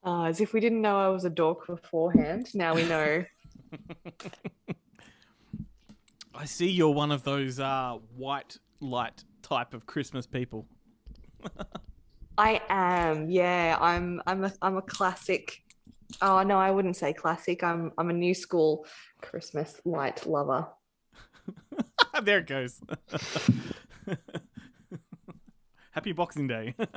As if we didn't know I was a dork beforehand. Now we know. I see you're one of those white light type of Christmas people. I am. Yeah, I'm a classic. Oh no, I wouldn't say classic. I'm a new school Christmas light lover. There it goes. Happy Boxing Day. It's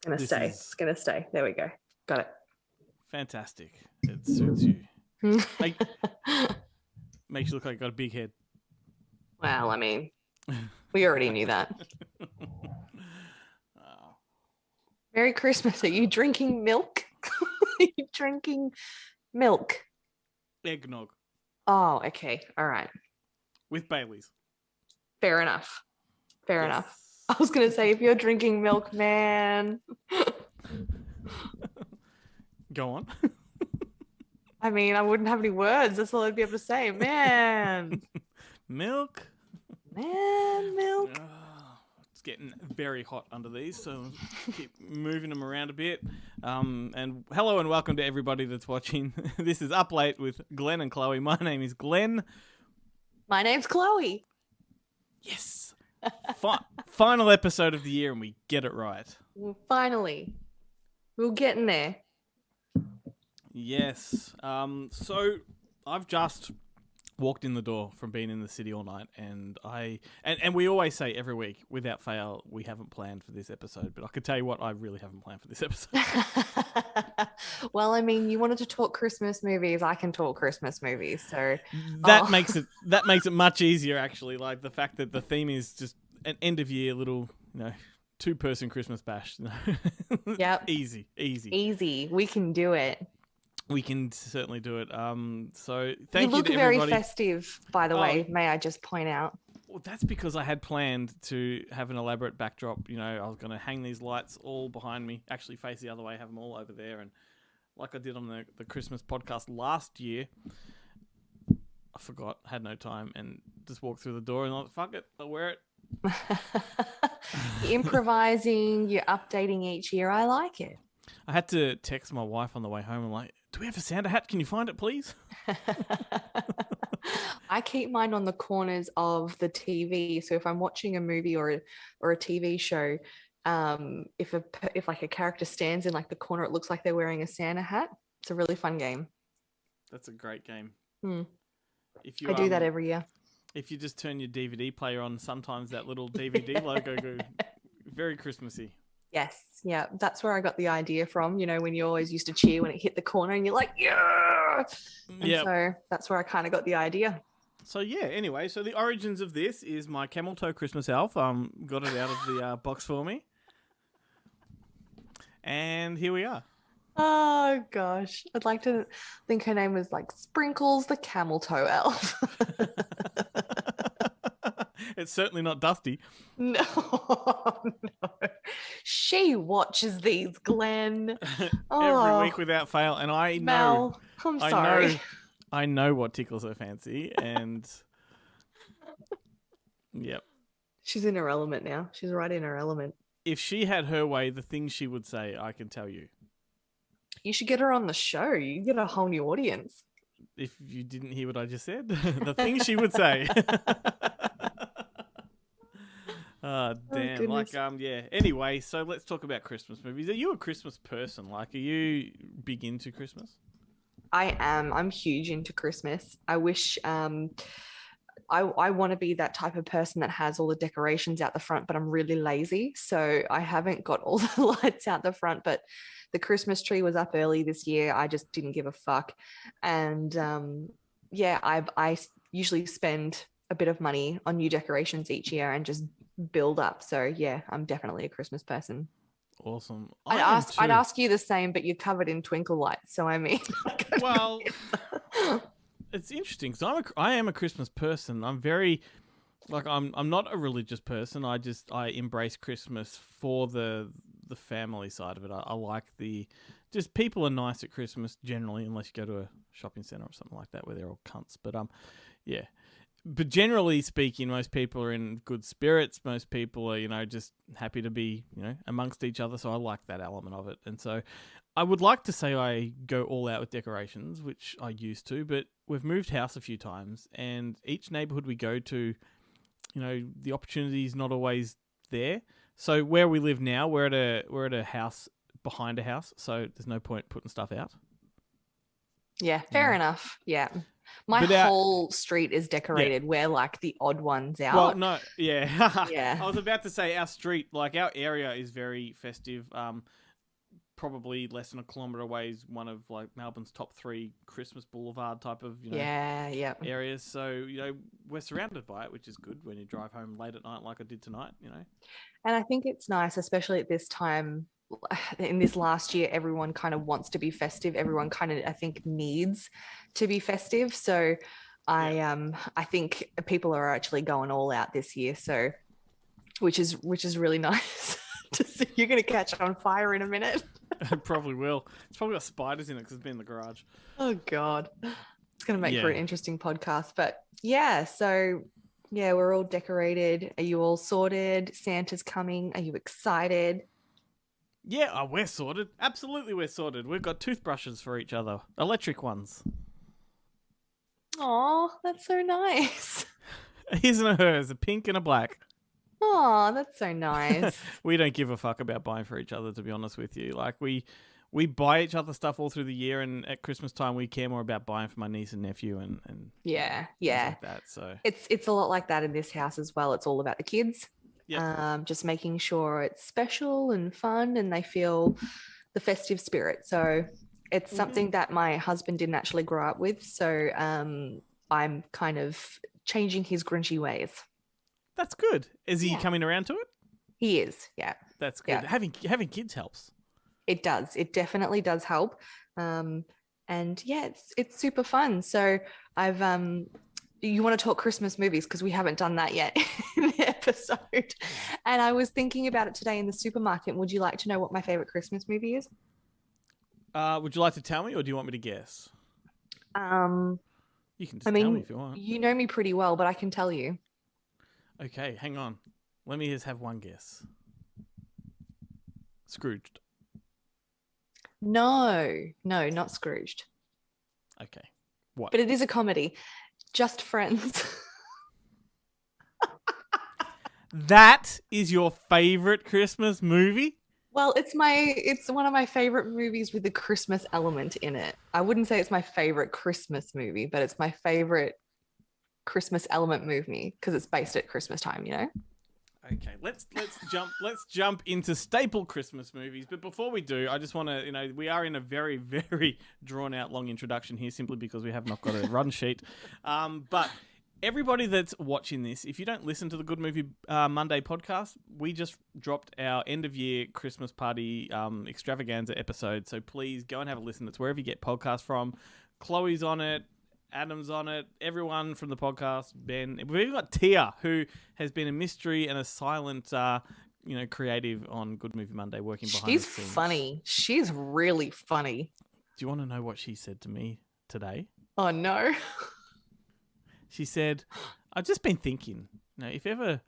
gonna This stay. is- It's gonna stay. There we go. Got it. Fantastic. It suits you. Makes you look like you got a big head. Well, I mean, we already knew that. Merry Christmas. Are you drinking milk? Are you drinking milk? Eggnog Oh, okay. All right. with Baileys. Fair enough. Fair Yes. enough. I was going to say, if you're drinking milk, man. Go on. I mean, I wouldn't have any words. That's all I'd be able to say. Man. Milk. Man, milk. It's getting very hot under these, so keep moving them around a bit. And hello and welcome to everybody that's watching. This is Up Late with Glenn and Chloe. My name is Glenn. My name's Chloe. Yes. Final episode of the year and we get it right. Well, finally. We're getting there. Yes. So I've just walked in the door from being in the city all night, and we always say every week, without fail, we haven't planned for this episode. But I can tell you what, I really haven't planned for this episode. Well, I mean, you wanted to talk Christmas movies. I can talk Christmas movies, so that makes it much easier, actually. Like the fact that the theme is just an end of year little, 2-person Christmas bash. Yep. Easy. Easy. We can do it. We can certainly do it. So thank You you look to very everybody. festive, by the way. May I just point out? Well, that's because I had planned to have an elaborate backdrop. I was going to hang these lights all behind me, actually face the other way, have them all over there. And like I did on the Christmas podcast last year, I forgot, had no time, and just walked through the door and I was like, fuck it, I'll wear it. You're improvising, you're updating each year. I like it. I had to text my wife on the way home and like, do we have a Santa hat? Can you find it, please? I keep mine on the corners of the TV. So if I'm watching a movie or a TV show, if like a character stands in like the corner, it looks like they're wearing a Santa hat. It's a really fun game. That's a great game. I do that every year. If you just turn your DVD player on, sometimes that little DVD logo goes very Christmassy. Yes, yeah, that's where I got the idea from. When you always used to cheer when it hit the corner and you're like, yeah. And so that's where I kind of got the idea. So yeah, anyway, so the origins of this is my camel toe Christmas elf. Got it out of the box for me. And here we are. Oh gosh, I'd like to think her name was like Sprinkles the camel toe elf. It's certainly not Dusty. No. She watches these, Glenn. Every week without fail, and I know. Mel, I'm sorry. I know what tickles her fancy, and yep. She's in her element now. She's right in her element. If she had her way, the things she would say, I can tell you. You should get her on the show. You get a whole new audience. If you didn't hear what I just said, the things she would say. Oh, damn. Anyway, so let's talk about Christmas movies. Are you a Christmas person? Like, are you big into Christmas? I am. I'm huge into Christmas. I wish I want to be that type of person that has all the decorations out the front, but I'm really lazy. So I haven't got all the lights out the front, but the Christmas tree was up early this year. I just didn't give a fuck. And I usually spend a bit of money on new decorations each year and just build up. So yeah, I'm definitely a Christmas person. Awesome. I'd ask you the same, but you're covered in twinkle lights. So I mean, well, it's interesting because I am a Christmas person. I'm very I'm not a religious person. I embrace Christmas for the family side of it. I like just people are nice at Christmas generally, unless you go to a shopping center or something like that where they're all cunts. But yeah. but generally speaking, most people are in good spirits. Most people are, just happy to be, amongst each other. So I like that element of it. And so I would like to say I go all out with decorations, which I used to, but we've moved house a few times, and each neighborhood we go to, the opportunity is not always there. So where we live now, we're at a house behind a house, so there's no point putting stuff out. Yeah, fair enough. Yeah. My But whole street is decorated. Yeah. We're like the odd ones out. Well, no, yeah. Yeah. I was about to say our street, like our area is very festive. Probably less than a kilometre away is one of like Melbourne's top 3 Christmas boulevard type of, yeah. areas. So, we're surrounded by it, which is good when you drive home late at night like I did tonight, And I think it's nice, especially at this time. In this last year, everyone kind of wants to be festive. Everyone kind of, I think, needs to be festive. So I think people are actually going all out this year. So which is really nice. You're going to catch on fire in a minute. It probably will. It's probably got spiders in it because it's been in the garage. Oh God. It's going to make for an interesting podcast. But yeah, so yeah, we're all decorated. Are you all sorted? Santa's coming. Are you excited? Yeah, we're sorted. Absolutely, we're sorted. We've got toothbrushes for each other. Electric ones. Oh, that's so nice. His and hers, a pink and a black. Oh, that's so nice. We don't give a fuck about buying for each other, to be honest with you. Like, we buy each other stuff all through the year, and at Christmas time, we care more about buying for my niece and nephew and yeah. like that. So it's a lot like that in this house as well. It's all about the kids. Yep. Just making sure it's special and fun and they feel the festive spirit. So it's something that my husband didn't actually grow up with. So I'm kind of changing his grinchy ways. That's good. Is he coming around to it? He is, yeah. That's good. Yeah. Having kids helps. It does. It definitely does help. And yeah, it's super fun. So I've you want to talk Christmas movies because we haven't done that yet in the episode. And I was thinking about it today in the supermarket. Would you like to know what my favorite Christmas movie is? Would you like to tell me, or do you want me to guess? You can just tell me if you want. You know me pretty well, but I can tell you. Okay, hang on. Let me just have one guess. Scrooged. No, not Scrooged. Okay. What? But it is a comedy. Just Friends. That is your favorite Christmas movie? Well, it's one of my favorite movies with the Christmas element in it. I wouldn't say it's my favorite Christmas movie, but it's my favorite Christmas element movie because it's based at Christmas time, Okay, let's jump into staple Christmas movies. But before we do, I just want to, we are in a very, very drawn out long introduction here simply because we have not got a run sheet. But everybody that's watching this, if you don't listen to the Good Movie Monday podcast, we just dropped our end of year Christmas party extravaganza episode. So please go and have a listen. It's wherever you get podcasts from. Chloe's on it. Adam's on it. Everyone from the podcast, Ben. We've even got Tia, who has been a mystery and a silent, creative on Good Movie Monday, working behind the scenes. She's funny. She's really funny. Do you want to know what she said to me today? Oh, no. She said, I've just been thinking, if ever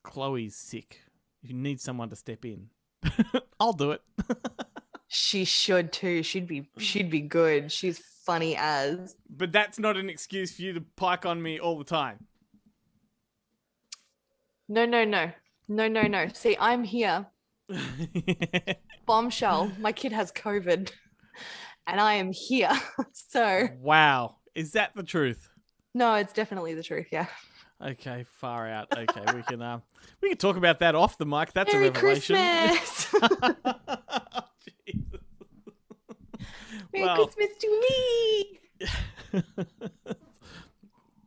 Chloe's sick, if you need someone to step in, I'll do it. She should too. She'd be good. She's funny as. But that's not an excuse for you to pike on me all the time. No. See, I'm here. Bombshell. My kid has COVID and I am here. So. Wow. Is that the truth? No, it's definitely the truth. Yeah. Okay, far out. Okay, we can talk about that off the mic. That's Merry a revelation. Christmas. Merry Christmas to me.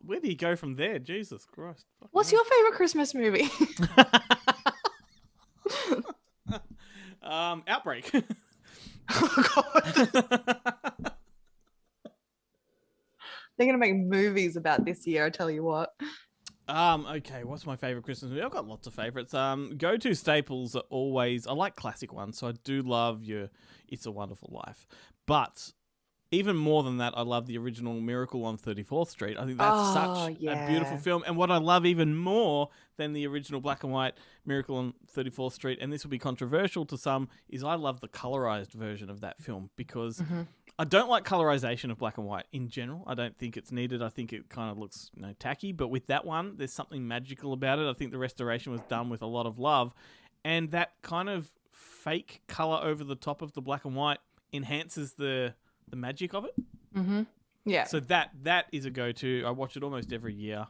Where do you go from there? Jesus Christ. What's your favorite Christmas movie? Outbreak. Oh, God. They're going to make movies about this year, I tell you what. Okay, what's my favorite Christmas movie? I've got lots of favorites. Go-to staples are always, I like classic ones, so I do love your It's a Wonderful Life. But even more than that, I love the original Miracle on 34th Street. I think that's Oh, such a beautiful yeah. film. And what I love even more than the original black and white Miracle on 34th Street, and this will be controversial to some, is I love the colorized version of that film because I don't like colorization of black and white in general. I don't think it's needed. I think it kind of looks tacky. But with that one, there's something magical about it. I think the restoration was done with a lot of love. And that kind of fake color over the top of the black and white enhances the magic of it. Mm-hmm. Yeah. So that is a go-to. I watch it almost every year.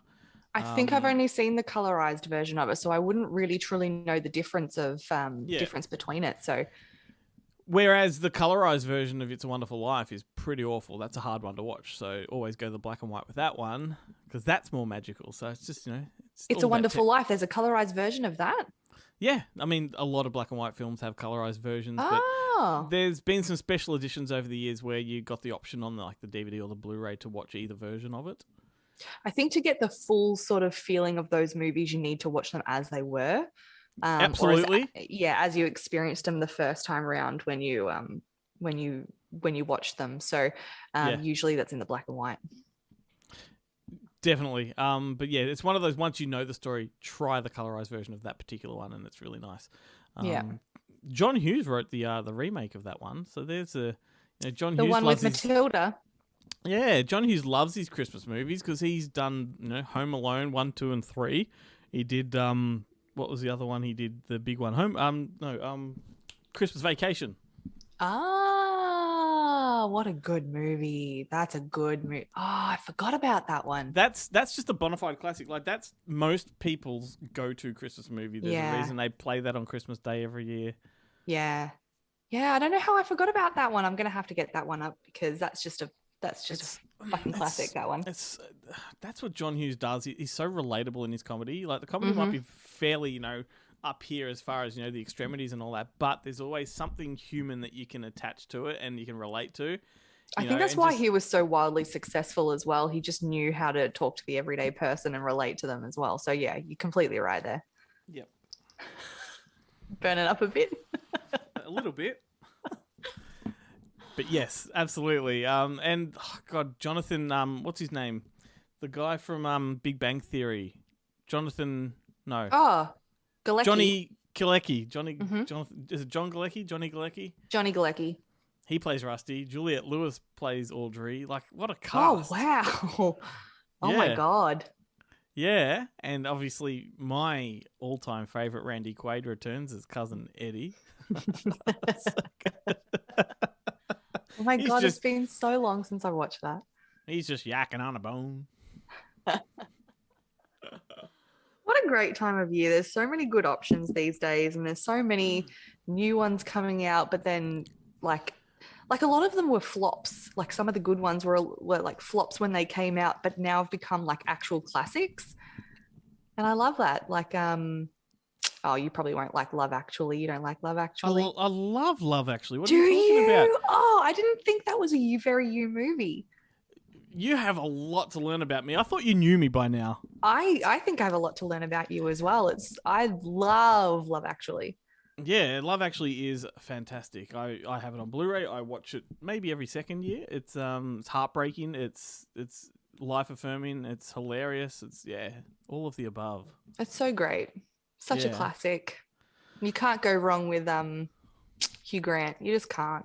I think I've only seen the colorized version of it, so I wouldn't really truly know the difference of difference between it. So whereas the colorized version of It's a Wonderful Life is pretty awful. That's a hard one to watch. So always go the black and white with that one because that's more magical. So it's just, It's a Wonderful Life. There's a colorized version of that. Yeah. I mean, a lot of black and white films have colorized versions, but there's been some special editions over the years where you got the option on the DVD or the Blu-ray to watch either version of it. I think to get the full sort of feeling of those movies, you need to watch them as they were. Absolutely. As you experienced them the first time around when you watched them. So usually that's in the black and white. Definitely. But yeah, it's one of those, once you know the story, try the colorized version of that particular one, and it's really nice. John Hughes wrote the remake of that one. So there's John Hughes. The one with Matilda. Yeah, John Hughes loves his Christmas movies because he's done Home Alone 1, 2, and 3. He did what was the other one? He did the big one, Christmas Vacation. What a good movie. That's a good movie. Oh, I forgot about that one. That's just a bona fide classic. Like, that's most people's go-to Christmas movie. There's a reason they play that on Christmas Day every year. Yeah. I don't know how I forgot about that one. I'm going to have to get that one up because that's just a fucking classic, that one. That's what John Hughes does. He's so relatable in his comedy. Like, the comedy might be fairly, up here as far as, the extremities and all that, but there's always something human that you can attach to it and you can relate to. I think that's why he was so wildly successful as well. He just knew how to talk to the everyday person and relate to them as well. So yeah, you're completely right there. Yep. Burn it up a bit. A little bit. But yes, absolutely. And God, Jonathan, what's his name? The guy from Big Bang Theory. Jonathan, no. Oh, Galecki. Johnny Galecki. Jonathan, is it John Galecki? Johnny Galecki? Johnny Galecki. He plays Rusty. Juliette Lewis plays Audrey. Like, what a cast. Oh, wow. Oh, my God. Yeah, and obviously my all-time favourite Randy Quaid returns as cousin Eddie. Oh my God, it's been so long since I watched that. He's just yakking on a bone. What a great time of year. There's so many good options these days, and there's so many new ones coming out, but then like a lot of them were flops. Like some of the good ones were like flops when they came out, but now have become like actual classics. And I love that. Like, oh, you probably won't like Love Actually. You don't like Love Actually? I love Love Actually. What are you talking about? Oh, I didn't think that was a very you movie. You have a lot to learn about me. I thought you knew me by now. I think I have a lot to learn about you as well. I love Love Actually. Yeah, Love Actually is fantastic. I have it on Blu-ray. I watch it maybe every second year. It's heartbreaking. It's life affirming. It's hilarious. It's all of the above. It's so great. Such a classic. You can't go wrong with Hugh Grant. You just can't.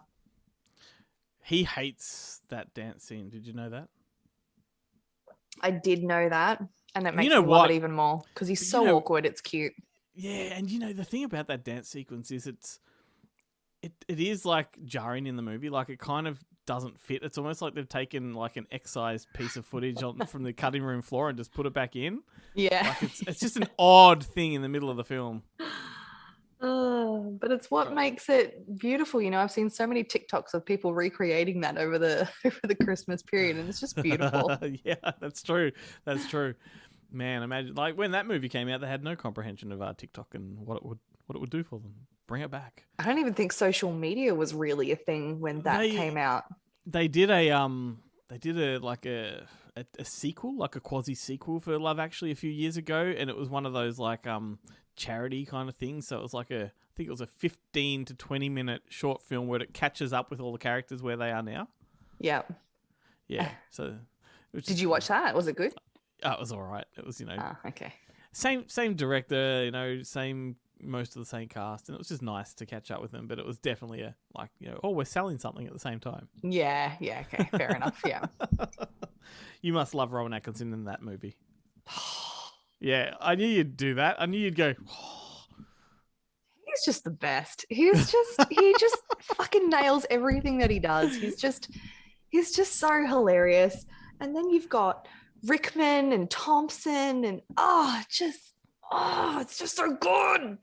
He hates that dance scene. Did you know that? I did know that, and it makes me love it even more because he's so awkward. It's cute. Yeah, and the thing about that dance sequence is it is like jarring in the movie. Like, it kind of doesn't fit. It's almost like they've taken like an excised piece of footage from the cutting room floor and just put it back in. Yeah, like it's just an odd thing in the middle of the film. But it's what makes it beautiful. I've seen so many TikToks of people recreating that over the Christmas period, and it's just beautiful. Yeah, that's true. That's true. Man, imagine like when that movie came out, they had no comprehension of TikTok and what it would do for them. Bring it back. I don't even think social media was really a thing when that came out. They did a sequel, like a quasi sequel for Love Actually a few years ago, and it was one of those like charity kind of things. So it was like I think it was a 15 to 20 minute short film where it catches up with all the characters where they are now. Yeah. Yeah. So, which Did is you cool. watch that? Was it good? It was all right. It was, Ah, okay. same director, same most of the same cast, and it was just nice to catch up with them. But it was definitely we're selling something at the same time. Yeah, yeah, okay. Fair enough. Yeah. You must love Rowan Atkinson in that movie. Yeah, I knew you'd do that. I knew you'd go. He's just the best. He just fucking nails everything that he does. He's just so hilarious. And then you've got Rickman and Thompson and it's just so good.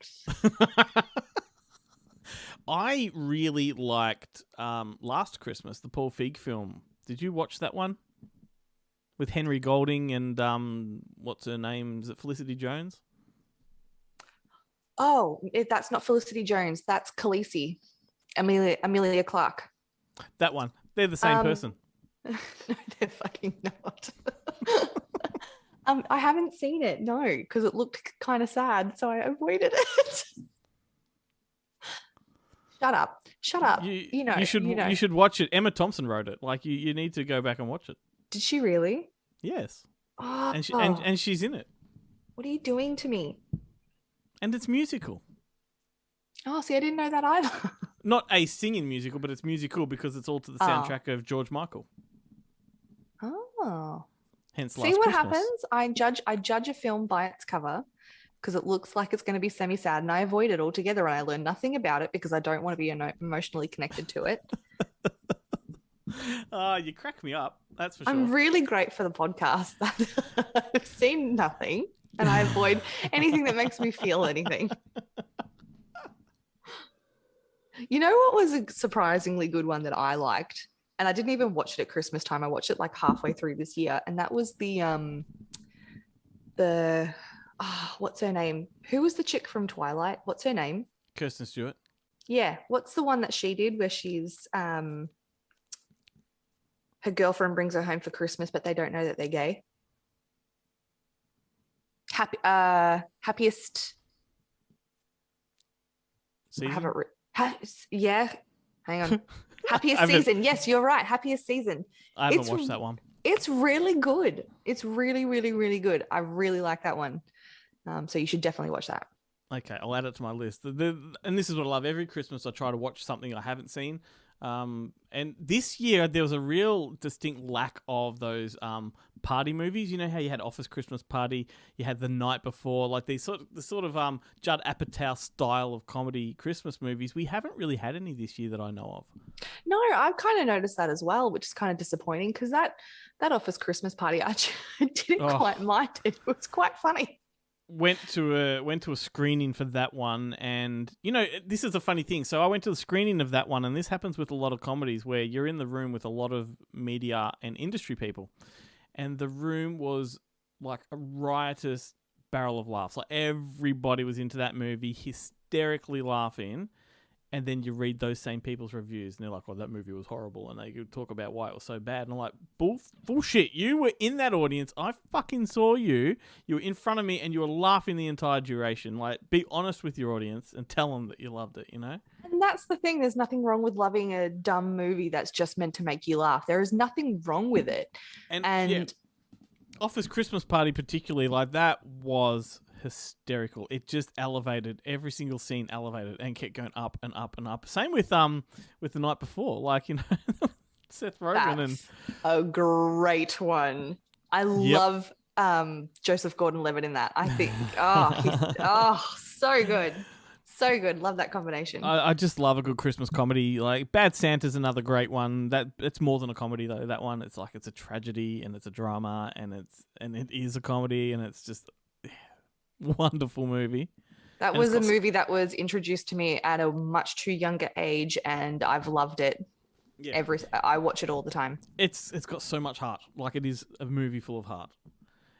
I really liked Last Christmas, the Paul Feig film. Did you watch that one? With Henry Golding and what's her name? Is it Felicity Jones? Oh, that's not Felicity Jones. That's Khaleesi, Amelia Clark. That one. They're the same person. No, they're fucking not. I haven't seen it, no, because it looked kind of sad, so I avoided it. Shut up. You should watch it. Emma Thompson wrote it. Like you need to go back and watch it. Did she really? Yes. Oh, and she's in it. What are you doing to me? And it's musical. Oh, see, I didn't know that either. Not a singing musical, but it's musical because it's all to the soundtrack of George Michael. Oh. Hence, see Last what Christmas. happens? I judge a film by its cover because it looks like it's going to be semi-sad, and I avoid it altogether, and I learn nothing about it because I don't want to be emotionally connected to it. You crack me up. That's for sure. I'm really great for the podcast. I've seen nothing, and I avoid anything that makes me feel anything. You know what was a surprisingly good one that I liked? And I didn't even watch it at Christmas time. I watched it like halfway through this year. And that was what's her name? Who was the chick from Twilight? What's her name? Kirsten Stewart. Yeah. What's the one that she did where she's her girlfriend brings her home for Christmas, but they don't know that they're gay? Happiest Season? I have it yeah. Hang on. Happiest season. Yes, you're right. Happiest season. I haven't watched that one. It's really good. It's really, really, really good. I really like that one. So you should definitely watch that. Okay, I'll add it to my list. And this is what I love. Every Christmas I try to watch something I haven't seen. And this year there was a real distinct lack of those party movies. You know how you had Office Christmas Party, you had The Night Before, like the sort of Judd Apatow style of comedy Christmas movies. We haven't really had any this year that I know of. No, I've kind of noticed that as well, which is kind of disappointing because that Office Christmas Party, I didn't quite mind it. It was quite funny. Went to a screening for that one, and this is a funny thing. So I went to the screening of that one, and this happens with a lot of comedies where you're in the room with a lot of media and industry people, and the room was like a riotous barrel of laughs. Like everybody was into that movie, hysterically laughing. And then you read those same people's reviews, and they're like, "Oh, that movie was horrible," and they could talk about why it was so bad. And I'm like, "Bullshit! You were in that audience. I fucking saw you. You were in front of me, and you were laughing the entire duration. Like, be honest with your audience and tell them that you loved it. You know." And that's the thing. There's nothing wrong with loving a dumb movie that's just meant to make you laugh. There is nothing wrong with it. And yeah, Office Christmas Party, particularly, like that was hysterical. It just elevated every single scene, elevated and kept going up and up and up. Same with The Night Before, like Seth Rogen. That's a great one. I love Joseph Gordon-Levitt in that. I think he's so good. So good. Love that combination. I just love a good Christmas comedy. Like Bad Santa's another great one. That it's more than a comedy though. That one, it's a tragedy and it's a drama and it is a comedy and it's just wonderful movie. That was a movie that was introduced to me at a much too younger age, and I've loved it. Yeah. I watch it all the time. It's got so much heart. Like it is a movie full of heart.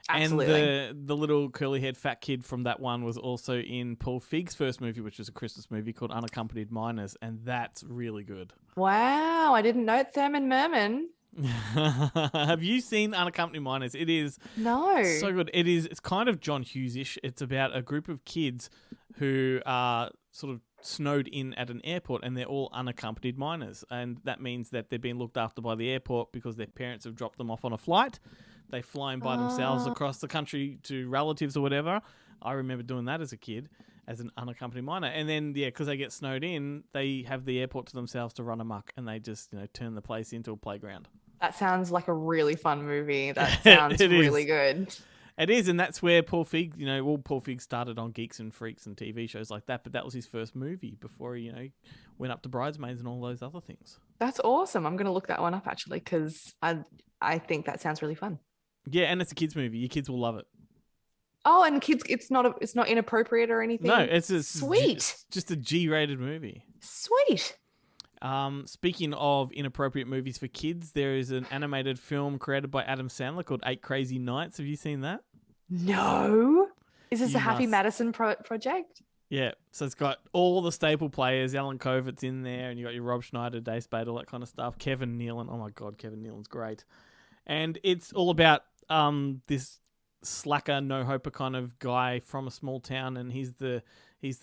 Absolutely. And the little curly-haired fat kid from that one was also in Paul Feig's first movie, which was a Christmas movie called Unaccompanied Minors, and that's really good. Wow, I didn't know Thurman Merman. Have you seen Unaccompanied Minors? It is so good. It's kind of John Hughes-ish. It's about a group of kids who are sort of snowed in at an airport, and they're all unaccompanied minors, and that means that they're being looked after by the airport because their parents have dropped them off on a flight. They fly in by themselves across the country to relatives or whatever. I remember doing that as a kid, as an unaccompanied minor. And then, because they get snowed in, they have the airport to themselves to run amok, and they just, turn the place into a playground. That sounds like a really fun movie. That sounds really good. It is, and that's where Paul Feig, Paul Feig started on Geeks and Freaks and TV shows like that, but that was his first movie before he, went up to Bridesmaids and all those other things. That's awesome. I'm going to look that one up, actually, because I think that sounds really fun. Yeah, and it's a kids' movie. Your kids will love it. Oh, and kids, it's not inappropriate or anything. No, it's sweet. Just a G-rated movie. Sweet. Speaking of inappropriate movies for kids, there is an animated film created by Adam Sandler called 8 Crazy Nights. Have you seen that? No. Is this a Happy Madison project? Yeah. So it's got all the staple players. Alan Covert's in there, and you got your Rob Schneider, Dave Spade, all that kind of stuff. Kevin Nealon. Oh my God, Kevin Nealon's great. And it's all about this slacker, no-hoper kind of guy from a small town, and he's the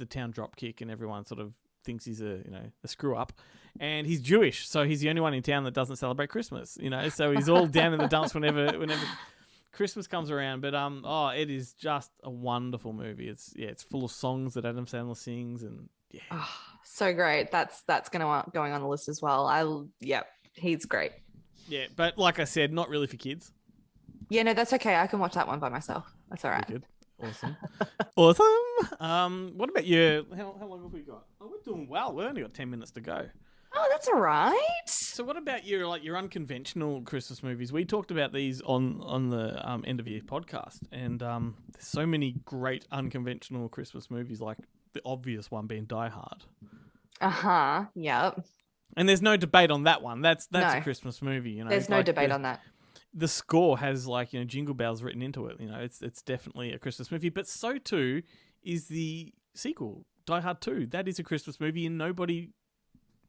town dropkick, and everyone sort of thinks he's a screw up, and he's Jewish, so he's the only one in town that doesn't celebrate Christmas. So he's all down in the dumps whenever Christmas comes around. But it is just a wonderful movie. It's full of songs that Adam Sandler sings, and so great. That's going on the list as well. He's great. Yeah, but like I said, not really for kids. Yeah, no, that's okay. I can watch that one by myself. That's all right. Good. Awesome. Awesome. What about you? How long have we got? Oh, we're doing well. We've only got 10 minutes to go. Oh, that's all right. So what about your unconventional Christmas movies? We talked about these on the end of year podcast, and there's so many great unconventional Christmas movies, like the obvious one being Die Hard. Yep. And there's no debate on that one. That's a Christmas movie. There's no debate on that. The score has jingle bells written into it. It's definitely a Christmas movie, but so too is the sequel, Die Hard 2. That is a Christmas movie, and nobody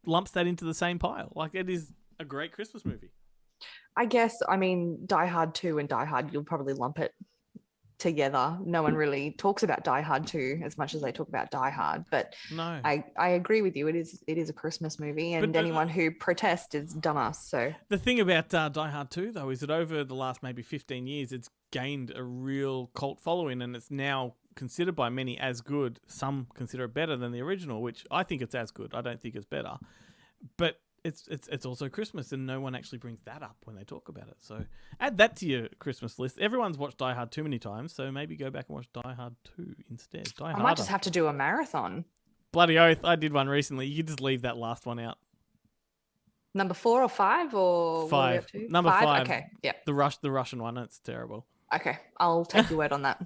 lumps that into the same pile. Like, it is a great Christmas movie. I guess, Die Hard 2 and Die Hard, you'll probably lump it together. No one really talks about Die Hard 2 as much as they talk about Die Hard, but no, I agree with you. It is a Christmas movie, and anyone who protests is dumbass. So the thing about Die Hard 2 though is that over the last maybe 15 years, it's gained a real cult following, and it's now considered by many as good. Some consider it better than the original, which I think it's as good. I don't think it's better, but it's also Christmas, and no one actually brings that up when they talk about it. So add that to your Christmas list. Everyone's watched Die Hard too many times, so maybe go back and watch Die Hard 2 instead. I might just have to do a marathon. Bloody oath, I did one recently. You could just leave that last one out. Number 4 or 5 or 5. Number 5. Okay, yeah. The Russian one. It's terrible. Okay, I'll take your word on that.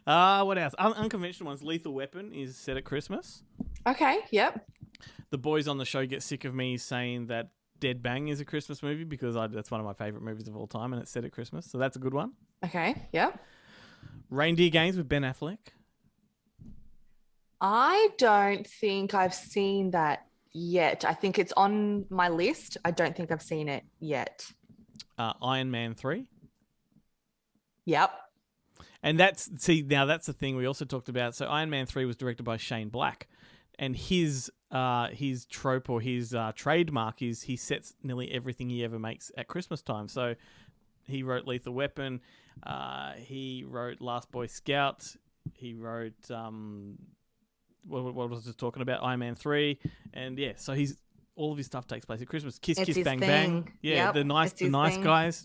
What else? Unconventional ones. Lethal Weapon is set at Christmas. Okay, yep. The boys on the show get sick of me saying that Dead Bang is a Christmas movie because that's one of my favourite movies of all time, and it's set at Christmas, so that's a good one. Okay, yep. Reindeer Games with Ben Affleck. I don't think I've seen that yet. I think it's on my list. I don't think I've seen it yet. Iron Man 3. Yep. And that's the thing we also talked about. So Iron Man 3 was directed by Shane Black, and his trope or his trademark is he sets nearly everything he ever makes at Christmas time. So he wrote Lethal Weapon, he wrote Last Boy Scout, he wrote what was I talking about, Iron Man 3, and so all of his stuff takes place at Christmas. Kiss Kiss Bang Bang, yep. the nice guys,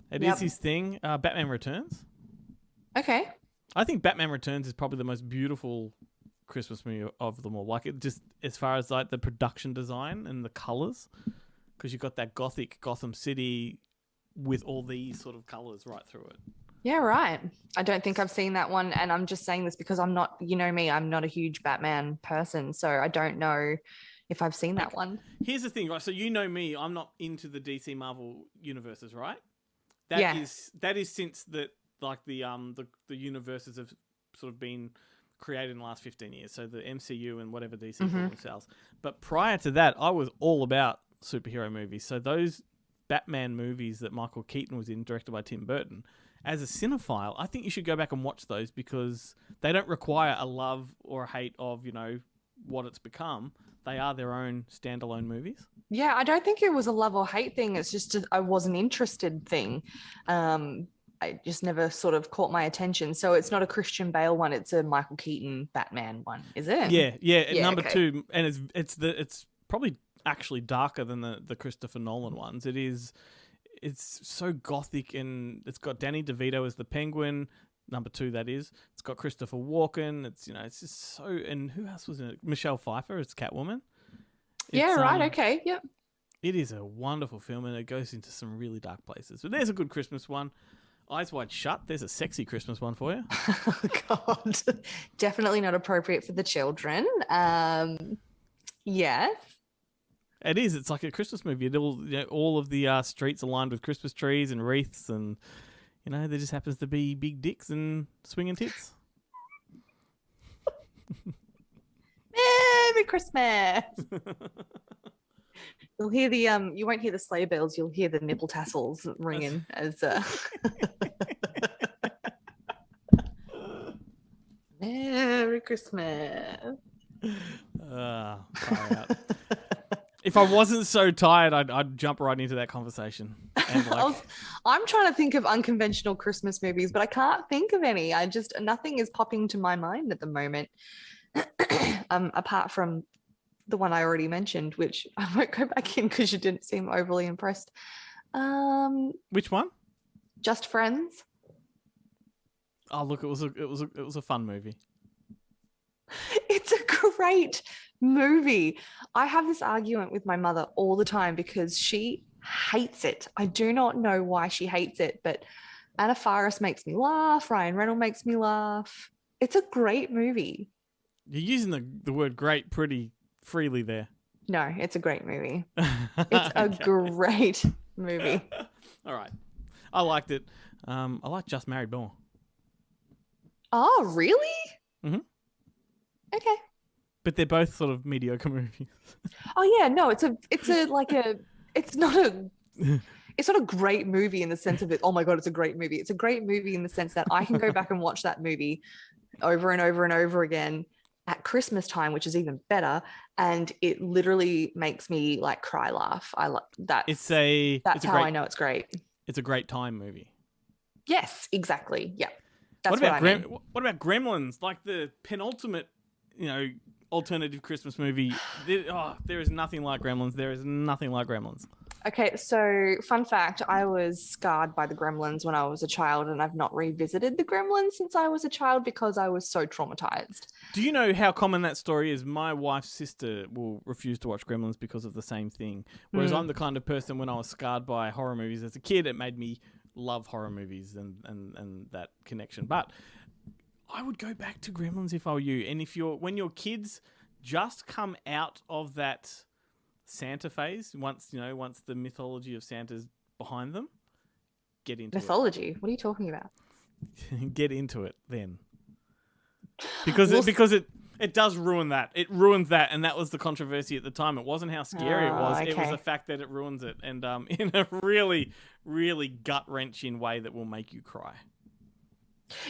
it is his thing. Batman Returns. Okay. I think Batman Returns is probably the most beautiful Christmas movie of them all. Like, it just, as far as like the production design and the colors, because you've got that gothic Gotham City with all these sort of colors right through it. Yeah, right. I don't think I've seen that one, and I'm just saying this because I'm not, me, I'm not a huge Batman person, so I don't know if I've seen that one. Here's the thing, right? So me, I'm not into the DC Marvel universes, right? That is since the universes have sort of been created in the last 15 years. So the MCU and whatever DC call themselves. But prior to that, I was all about superhero movies. So those Batman movies that Michael Keaton was in, directed by Tim Burton, as a cinephile, I think you should go back and watch those because they don't require a love or a hate of, what it's become. They are their own standalone movies. Yeah, I don't think it was a love or hate thing. It's just I wasn't interested thing. I just never sort of caught my attention. So it's not a Christian Bale one. It's a Michael Keaton Batman one, is it? Yeah. Number okay. 2, and it's probably actually darker than the Christopher Nolan ones. It's so gothic, and it's got Danny DeVito as the Penguin. Number 2, that is. It's got Christopher Walken. It's just so. And who else was in it? Michelle Pfeiffer as Catwoman. Yeah, right. Okay. Yep. It is a wonderful film, and it goes into some really dark places. But there's a good Christmas one. Eyes Wide Shut. There's a sexy Christmas one for you. Oh, God. Definitely not appropriate for the children. Yes. It is. It's like a Christmas movie. All of the streets are lined with Christmas trees and wreaths, and there just happens to be big dicks and swinging tits. Merry Christmas. You'll hear you won't hear the sleigh bells, you'll hear the nipple tassels ringing as Merry Christmas. Far out. If I wasn't so tired, I'd jump right into that conversation. And I'm trying to think of unconventional Christmas movies, but I can't think of any. Nothing is popping to my mind at the moment. Apart from the one I already mentioned, which I won't go back in because you didn't seem overly impressed. Which one? Just Friends. Oh, look, it was a fun movie. It's a great movie. I have this argument with my mother all the time because she hates it. I do not know why she hates it, but Anna Faris makes me laugh. Ryan Reynolds makes me laugh. It's a great movie. You're using the word great pretty freely there. No, it's a great movie. It's a great movie. All right. I liked it. I like Just Married more. Oh, really? Mm-hmm. Okay. But they're both sort of mediocre movies. Oh yeah, no, it's not a great movie in the sense of it. Oh my God, it's a great movie. It's a great movie in the sense that I can go back and watch that movie over and over and over again at Christmas time, which is even better, and it literally makes me like cry laugh. I like that. That's how I know it's great. It's a great time movie. Yes, exactly. Yeah. That's what I mean. What about Gremlins? Like the penultimate, alternative Christmas movie. There is nothing like Gremlins. There is nothing like Gremlins. Okay, so fun fact, I was scarred by the Gremlins when I was a child, and I've not revisited the Gremlins since I was a child because I was so traumatized. Do you know how common that story is? My wife's sister will refuse to watch Gremlins because of the same thing. Whereas I'm the kind of person, when I was scarred by horror movies as a kid, it made me love horror movies and that connection. But I would go back to Gremlins if I were you. And when your kids just come out of that Santa phase, once the mythology of Santa's behind them, get into mythology. What are you talking about? Get into it then, because it does ruin that. It ruins that, and that was the controversy at the time. It wasn't how scary it was; okay. It was the fact that it ruins it, and in a really, really gut wrenching way that will make you cry.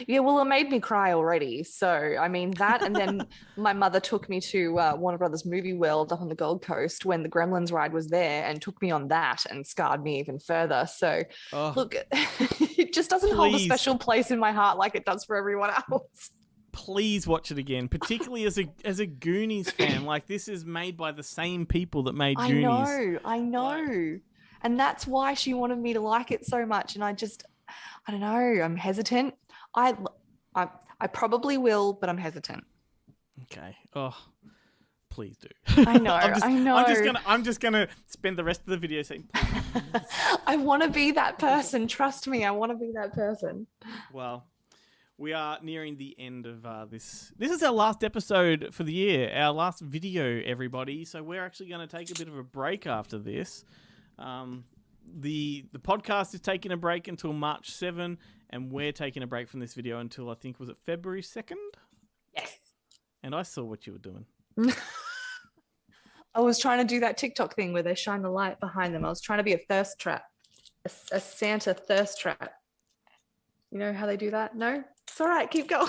Yeah, well, it made me cry already. So, I mean, that, and then my mother took me to Warner Brothers Movie World up on the Gold Coast when the Gremlins ride was there and took me on that and scarred me even further. So, look, it just doesn't hold a special place in my heart like it does for everyone else. Please watch it again, particularly as a Goonies fan. Like, this is made by the same people that made Goonies. I know. And that's why she wanted me to like it so much. And I don't know. I'm hesitant. I probably will, but I'm hesitant. Okay. Oh, please do. I know. I know. I'm just gonna spend the rest of the video saying, please. I want to be that person. Trust me. I want to be that person. Well, we are nearing the end of this. This is our last episode for the year. Our last video, everybody. So we're actually going to take a bit of a break after this. The podcast is taking a break until March 7, and we're taking a break from this video until, I think, was it February 2nd? Yes. And I saw what you were doing. I was trying to do that TikTok thing where they shine the light behind them. I was trying to be a thirst trap, a Santa thirst trap. You know how they do that? No? It's all right. Keep going.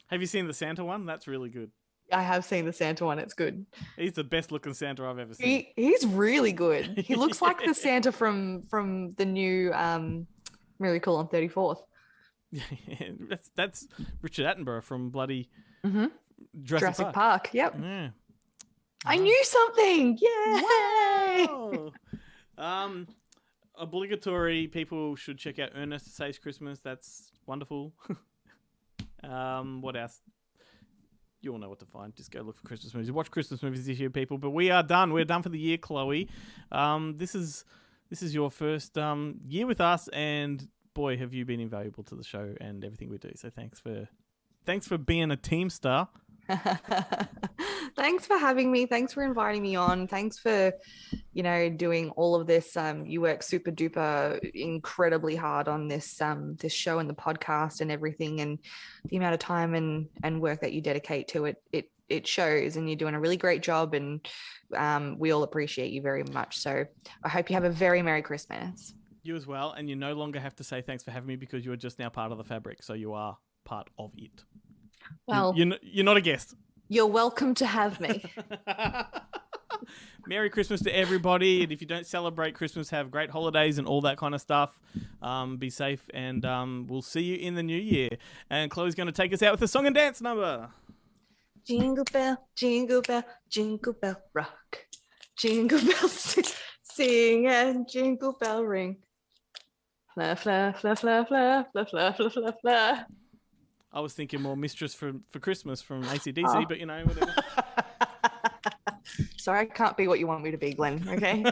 Have you seen the Santa one? That's really good. I have seen the Santa one. It's good. He's the best looking Santa I've ever seen. He's really good. He looks like Yeah. the Santa from the new Miracle on 34th. That's Richard Attenborough from bloody Mm-hmm. Jurassic Park. Park. Yep. Yeah. I knew something. Yay! Wow. Obligatory people should check out Ernest Saves Christmas. That's wonderful. What else? You all know what to find. Just go look for Christmas movies. Watch Christmas movies this year, people. But we are done. We're done for the year, Chloe. This is your first year with us, and boy, have you been invaluable to the show and everything we do. So thanks for being a team star. Thanks for having me. Thanks for inviting me on. Thanks for, doing all of this. You work super duper incredibly hard on this this show and the podcast and everything, and the amount of time and work that you dedicate to it. It shows, and you're doing a really great job, and we all appreciate you very much. So I hope you have a very Merry Christmas. You as well, and you no longer have to say thanks for having me because you are just now part of the fabric, so you are part of it. Well, you're not a guest. You're welcome to have me. Merry Christmas to everybody, and if you don't celebrate Christmas, have great holidays and all that kind of stuff. Be safe, and we'll see you in the new year. And Chloe's going to take us out with a song and dance number. Jingle bell, jingle rock. Jingle bells sing and jingle bell ring. Fla, fla, fla, fla, fla, fla, fla, fla, fla, fla. I was thinking more Mistress for Christmas from AC/DC, but whatever. Sorry, I can't be what you want me to be, Glenn, okay?